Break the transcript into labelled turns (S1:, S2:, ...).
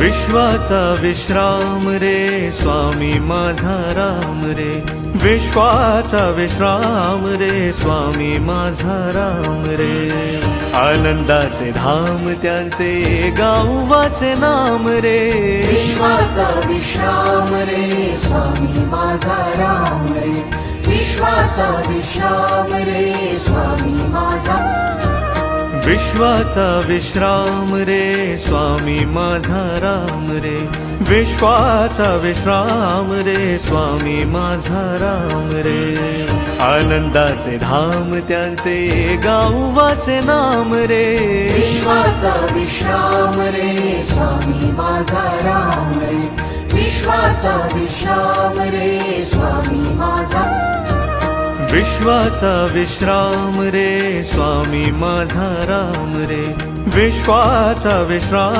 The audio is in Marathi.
S1: विश्वाचा विश्राम रे स्वामी माझा राम रे, विश्वाचा विश्राम रे स्वामी माझा राम रे। आनंदाचे धाम त्यांचे गावाचे नाम रे,
S2: विश्वाचा विश्राम रे स्वामी माझा राम रे, विश्वाचा विश्राम रे स्वामी माझा,
S1: विश्वाचा विश्राम रे स्वामी माझा राम रे, विश्वाचा विश्राम रे स्वामी माझा राम रे। आनंदाचे धाम त्यांचे गावाचे नाम रे,
S2: विश्वाचा विश्राम रे स्वामी माझा राम रे, विश्वाचा विश्राम रे स्वामी माझा,
S1: विश्वाचा विश्राम रे स्वामी माझा राम रे, विश्वाचा विश्राम